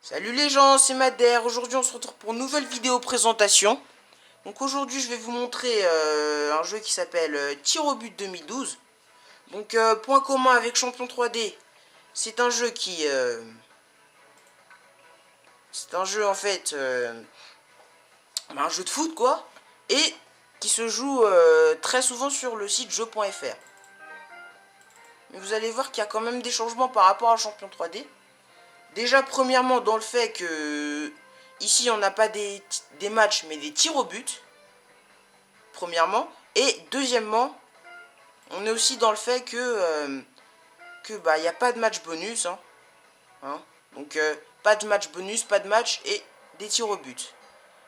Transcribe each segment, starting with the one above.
Salut les gens, c'est Madère. Aujourd'hui on se retrouve pour une nouvelle vidéo présentation. Donc aujourd'hui je vais vous montrer un jeu qui s'appelle Tir au but 2012. Donc point commun avec Champion 3D, c'est un jeu qui... c'est un jeu en fait... un jeu de foot quoi. Et qui se joue très souvent sur le site jeu.fr. Mais vous allez voir qu'il y a quand même des changements par rapport à Champion 3D. Déjà, premièrement, dans le fait que ici, on n'a pas des matchs, mais des tirs au but. Premièrement. Et deuxièmement, on est aussi dans le fait que bah, il n'y a pas de match bonus. Hein. Donc, pas de match bonus, pas de match et des tirs au but.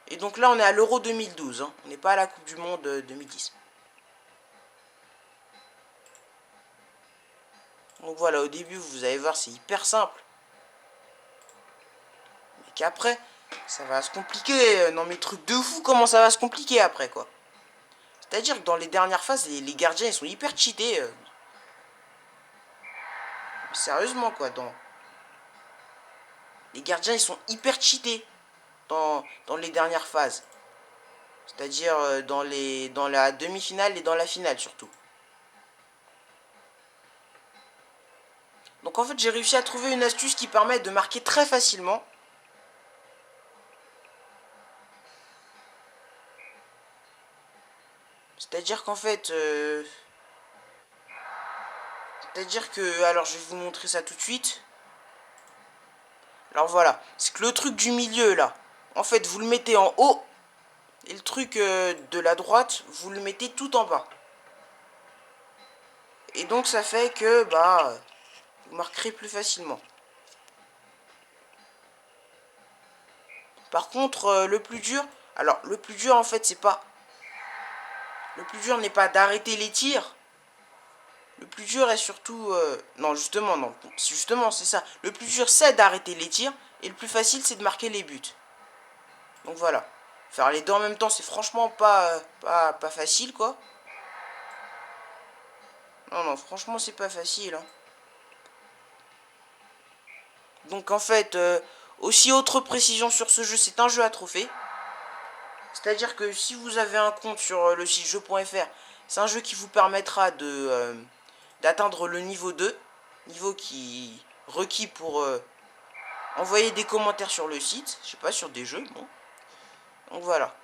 Et donc là, on est à l'Euro 2012. On n'est pas à la Coupe du Monde 2010. Donc voilà, au début, vous allez voir, c'est hyper simple. Mais qu'après, ça va se compliquer. Non mais truc de fou, comment ça va se compliquer après, quoi. C'est-à-dire que dans les dernières phases, les gardiens, ils sont hyper cheatés. Sérieusement, quoi. Les gardiens, ils sont hyper cheatés dans les dernières phases. C'est-à-dire dans la demi-finale et dans la finale, surtout. Donc en fait, j'ai réussi à trouver une astuce qui permet de marquer très facilement. C'est-à-dire qu'en fait... c'est-à-dire que... Alors, je vais vous montrer ça tout de suite. Alors voilà. C'est que le truc du milieu, là. En fait, vous le mettez en haut. Et le truc de la droite, vous le mettez tout en bas. Et donc, ça fait que... bah... vous marquerez plus facilement. Par contre, le plus dur... Alors, le plus dur, en fait, c'est pas... Le plus dur n'est pas d'arrêter les tirs. Le plus dur est surtout... non, justement, non. Justement, c'est ça. Le plus dur, c'est d'arrêter les tirs. Et le plus facile, c'est de marquer les buts. Donc voilà. Faire les deux en même temps, c'est franchement pas facile, quoi. Non, non, franchement, c'est pas facile. Hein. Donc en fait, aussi autre précision sur ce jeu, c'est un jeu à trophée. C'est-à-dire que si vous avez un compte sur le site jeu.fr, c'est un jeu qui vous permettra d'atteindre le niveau 2, niveau qui requis pour envoyer des commentaires sur le site, je sais pas, sur des jeux, bon. Donc voilà.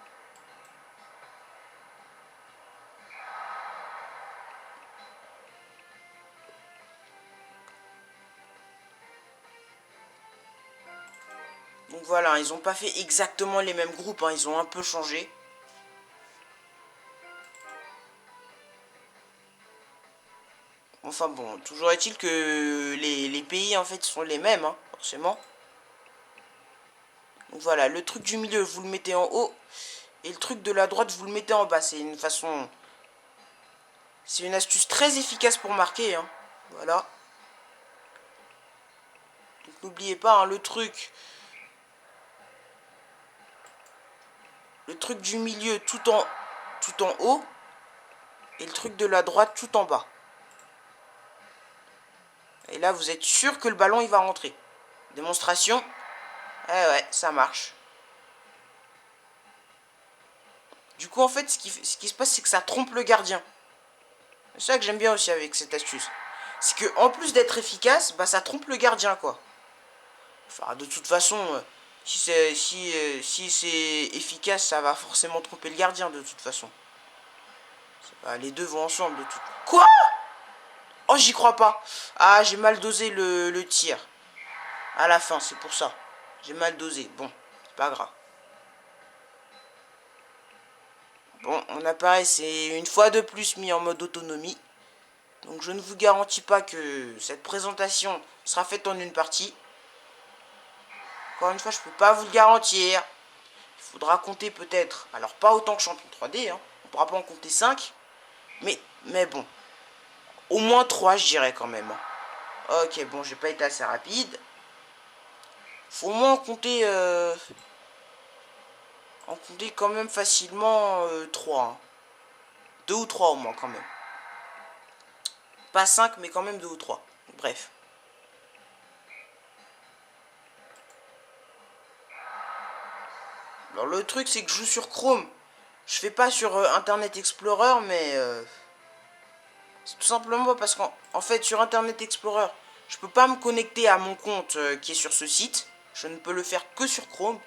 Donc voilà, ils ont pas fait exactement les mêmes groupes, hein, ils ont un peu changé. Enfin bon, toujours est-il que les pays en fait sont les mêmes, hein, forcément. Donc voilà, le truc du milieu, vous le mettez en haut. Et le truc de la droite, vous le mettez en bas. C'est une façon... C'est une astuce très efficace pour marquer. Hein. Voilà. Donc n'oubliez pas, hein, le truc... Le truc du milieu tout en haut. Et le truc de la droite tout en bas. Et là, vous êtes sûr que le ballon, il va rentrer. Démonstration. Eh ouais, ça marche. Du coup, en fait, ce qui se passe, c'est que ça trompe le gardien. C'est ça que j'aime bien aussi avec cette astuce. C'est que en plus d'être efficace, bah ça trompe le gardien, quoi. Enfin, de toute façon, si c'est efficace, ça va forcément tromper le gardien, de toute façon. Les deux vont ensemble, de toute... Quoi? Oh, j'y crois pas. Ah, j'ai mal dosé le tir. À la fin, c'est pour ça. J'ai mal dosé. Bon, c'est pas grave. Bon, mon appareil, c'est une fois de plus mis en mode autonomie. Donc, je ne vous garantis pas que cette présentation sera faite en une partie. Encore une fois, je ne peux pas vous le garantir. Il faudra compter peut-être, alors pas autant que Champion 3D, hein. On ne pourra pas en compter 5. Mais bon, au moins 3, je dirais quand même. Hein. Ok, bon, j'ai pas été assez rapide. Faut au moins en compter quand même facilement 3. Hein. 2 ou 3 au moins quand même. Pas 5, mais quand même 2 ou 3. Bref. Alors le truc c'est que je joue sur Chrome. Je fais pas sur Internet Explorer, mais c'est tout simplement parce qu'en fait sur Internet Explorer, je peux pas me connecter à mon compte qui est sur ce site. Je ne peux le faire que sur Chrome.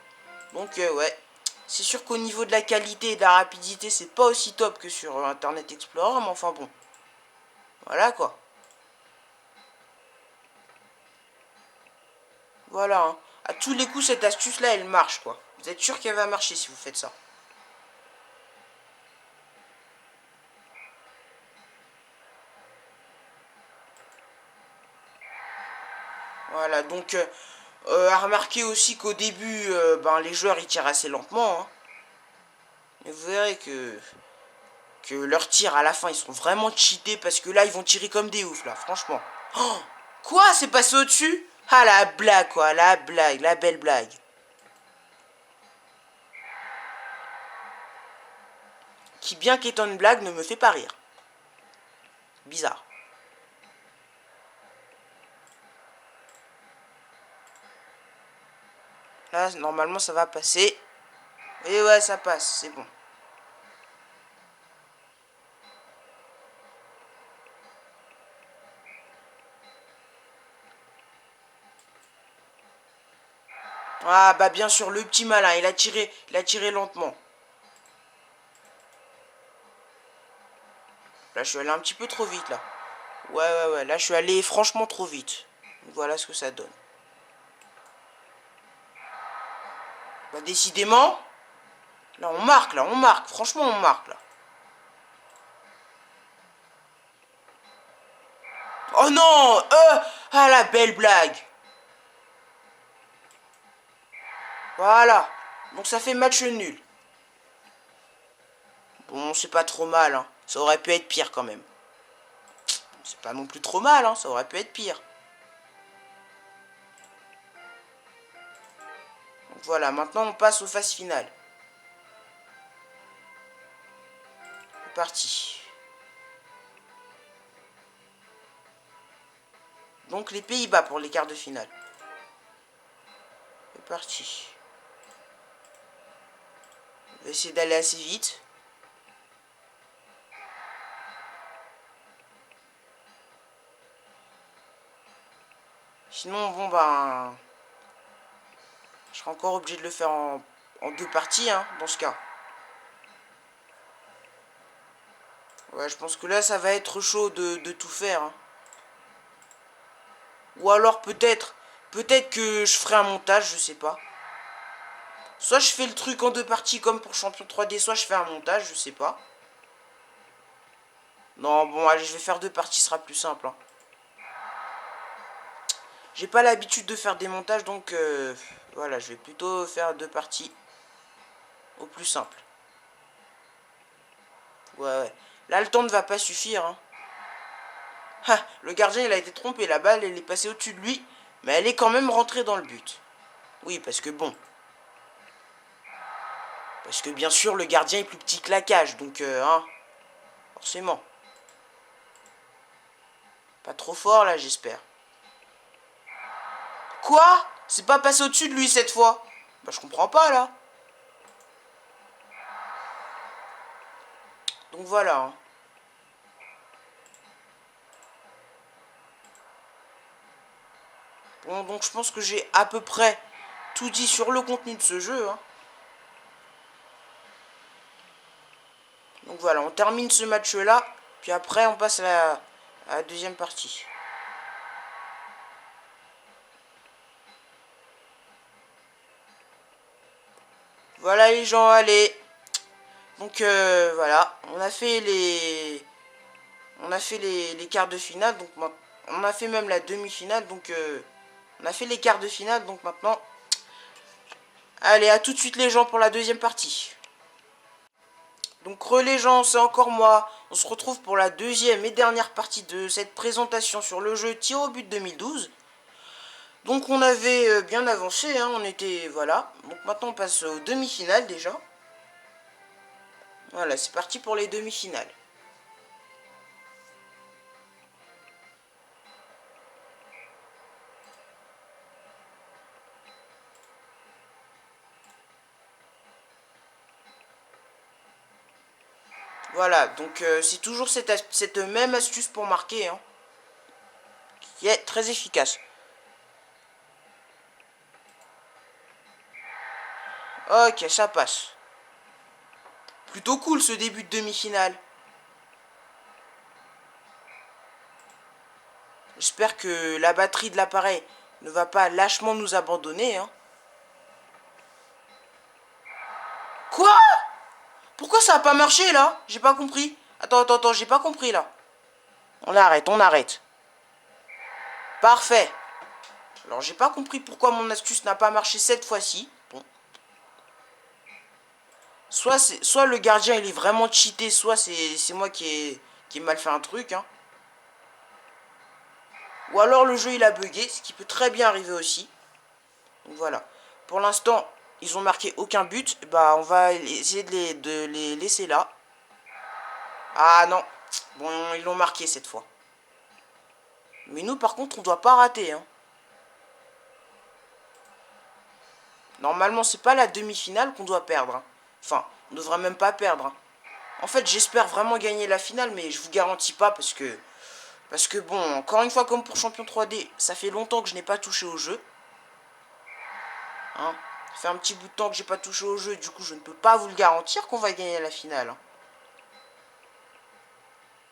Donc ouais, c'est sûr qu'au niveau de la qualité et de la rapidité, c'est pas aussi top que sur Internet Explorer, mais enfin bon. Voilà quoi. Voilà, hein. À tous les coups, cette astuce-là, elle marche, quoi. Vous êtes sûr qu'elle va marcher si vous faites ça. Voilà, donc, à remarquer aussi qu'au début, ben, les joueurs, ils tirent assez lentement, hein. Et vous verrez que leurs tirs, à la fin, ils sont vraiment cheatés, parce que là, ils vont tirer comme des oufs, là, franchement. Oh, quoi? C'est passé au-dessus? Ah, la blague, quoi, la blague, la belle blague. Qui, bien qu'étant une blague, ne me fait pas rire. Bizarre. Là, normalement, ça va passer. Et ouais, ça passe, c'est bon. Ah, bah bien sûr, le petit malin, il a tiré lentement. Là, je suis allé un petit peu trop vite, là. Ouais, là, je suis allé franchement trop vite. Donc, voilà ce que ça donne. Bah, décidément, là, on marque. Franchement, on marque, là. Oh non ah, la belle blague. Voilà. Donc, ça fait match nul. Bon, c'est pas trop mal, hein. Ça aurait pu être pire, quand même. C'est pas non plus trop mal, hein. Ça aurait pu être pire. Donc, voilà, maintenant, on passe aux phases finales. C'est parti. Donc, les Pays-Bas pour les quarts de finale. C'est parti. Je vais essayer d'aller assez vite. Sinon, bon, ben... je serai encore obligé de le faire en deux parties, hein, dans ce cas. Ouais, je pense que là, ça va être chaud de tout faire. Hein. Ou alors, peut-être que je ferai un montage, je sais pas. Soit je fais le truc en deux parties comme pour Champion 3D, soit je fais un montage, je sais pas. Non, bon, allez, je vais faire deux parties, ce sera plus simple. Hein. J'ai pas l'habitude de faire des montages, donc voilà, je vais plutôt faire deux parties au plus simple. Ouais. Là, le temps ne va pas suffire. Hein. Ah, le gardien, il a été trompé. La balle, elle est passée au-dessus de lui, mais elle est quand même rentrée dans le but. Oui, parce que bon. Parce que bien sûr, le gardien est plus petit que la cage, donc, hein, forcément. Pas trop fort, là, j'espère. Quoi? C'est pas passé au-dessus de lui, cette fois? Bah, je comprends pas, là. Donc, voilà. Hein. Bon, donc, je pense que j'ai à peu près tout dit sur le contenu de ce jeu. Hein. Donc, voilà, on termine ce match-là. Puis après, on passe à la deuxième partie. Voilà, les gens, allez. Donc voilà, on a fait les quarts de finale, donc on a fait même la demi-finale, donc on a fait les quarts de finale, donc maintenant, allez, à tout de suite les gens pour la deuxième partie. Donc les gens, c'est encore moi, on se retrouve pour la deuxième et dernière partie de cette présentation sur le jeu Tir au but 2012. Donc on avait bien avancé, hein, on était, voilà, donc maintenant on passe aux demi-finales déjà. Voilà, c'est parti pour les demi-finales. Voilà, donc c'est toujours cette même astuce pour marquer, hein, qui est très efficace. Ok, ça passe. Plutôt cool ce début de demi-finale. J'espère que la batterie de l'appareil ne va pas lâchement nous abandonner, hein. Quoi? Pourquoi ça a pas marché là? J'ai pas compris. Attends, j'ai pas compris là. On arrête. Parfait. Alors j'ai pas compris pourquoi mon astuce n'a pas marché cette fois-ci. Bon. Soit le gardien il est vraiment cheaté, soit c'est moi qui ai mal fait un truc, hein. Ou alors le jeu il a bugué, ce qui peut très bien arriver aussi. Donc voilà. Pour l'instant, ils ont marqué aucun but. Bah on va essayer de les laisser là. Ah non. Bon, ils l'ont marqué cette fois. Mais nous par contre on doit pas rater, hein. Normalement c'est pas la demi-finale qu'on doit perdre, hein. Enfin, on devrait même pas perdre, hein. En fait j'espère vraiment gagner la finale, mais je vous garantis pas parce que bon, encore une fois comme pour Champion 3D, ça fait longtemps que je n'ai pas touché au jeu, hein. Ça fait un petit bout de temps que j'ai pas touché au jeu, du coup je ne peux pas vous le garantir qu'on va gagner la finale, hein.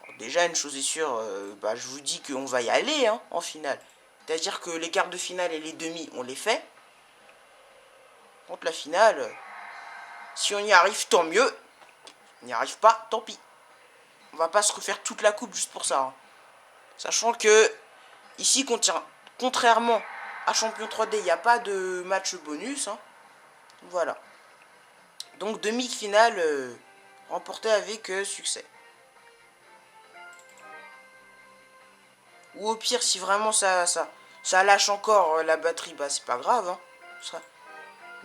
Alors, déjà une chose est sûre, bah, je vous dis qu'on va y aller, hein, en finale. C'est-à-dire que les quarts de finale et les demi, on les fait. Contre la finale, si on y arrive, tant mieux. On n'y arrive pas, tant pis. On va pas se refaire toute la coupe juste pour ça, hein. Sachant que, ici, contrairement à Champion 3D, il n'y a pas de match bonus, hein. Voilà. Donc, demi-finale remportée avec succès. Ou au pire, si vraiment ça lâche encore la batterie, bah c'est pas grave, hein.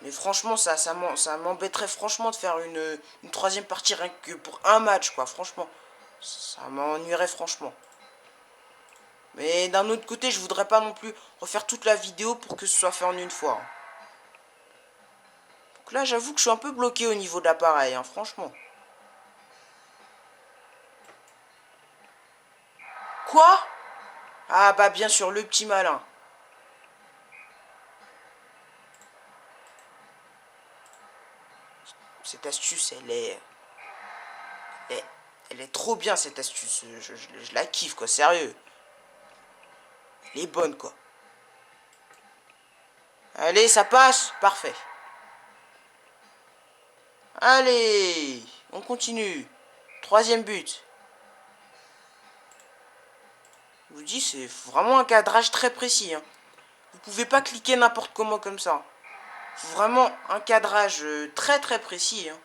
Mais franchement, ça m'embêterait franchement de faire une troisième partie rien que pour un match, quoi. Franchement, ça m'ennuierait franchement. Mais d'un autre côté, je voudrais pas non plus refaire toute la vidéo pour que ce soit fait en une fois, hein. Donc là, j'avoue que je suis un peu bloqué au niveau de l'appareil, hein, franchement. Quoi? Ah bah bien sûr, le petit malin. Cette astuce, elle est trop bien, cette astuce. Je la kiffe, quoi, sérieux. Elle est bonne, quoi. Allez, ça passe. Parfait. Allez, on continue. Troisième but. Je vous dis, c'est vraiment un cadrage très précis, hein. Vous pouvez pas cliquer n'importe comment comme ça. Faut vraiment un cadrage très très précis, hein.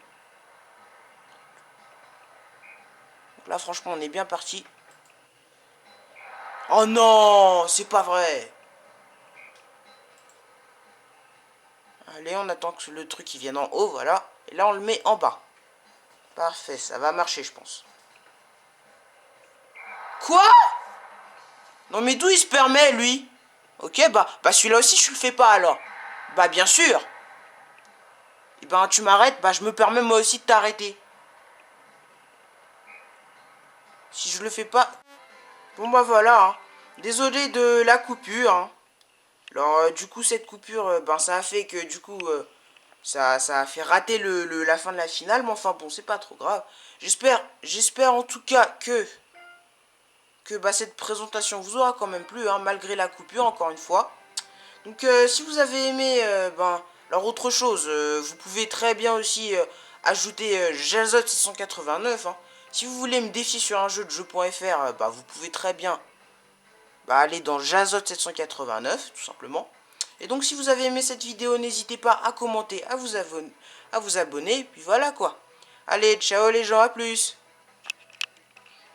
Donc là, franchement, on est bien parti. Oh non, c'est pas vrai. Allez, on attend que le truc il vienne en haut, voilà. Et là, on le met en bas. Parfait, ça va marcher, je pense. Quoi? Non mais d'où il se permet, lui? Ok, bah celui-là aussi, je le fais pas, alors. Bah bien sûr. Et ben, tu m'arrêtes, bah je me permets moi aussi de t'arrêter. Si je le fais pas... Bon bah voilà, hein. Désolé de la coupure, hein. Alors du coup cette coupure, ben ça a fait que du coup ça a fait rater la fin de la finale, mais enfin bon c'est pas trop grave. J'espère en tout cas que bah, cette présentation vous aura quand même plu, hein, malgré la coupure encore une fois. Donc si vous avez aimé, ben alors autre chose, vous pouvez très bien aussi ajouter Jazzot 689, hein. Si vous voulez me défier sur un jeu de jeu.fr, bah, vous pouvez très bien aller dans Jazzot 789, tout simplement. Et donc, si vous avez aimé cette vidéo, n'hésitez pas à commenter, à vous abonner, puis voilà quoi. Allez, ciao les gens, à plus.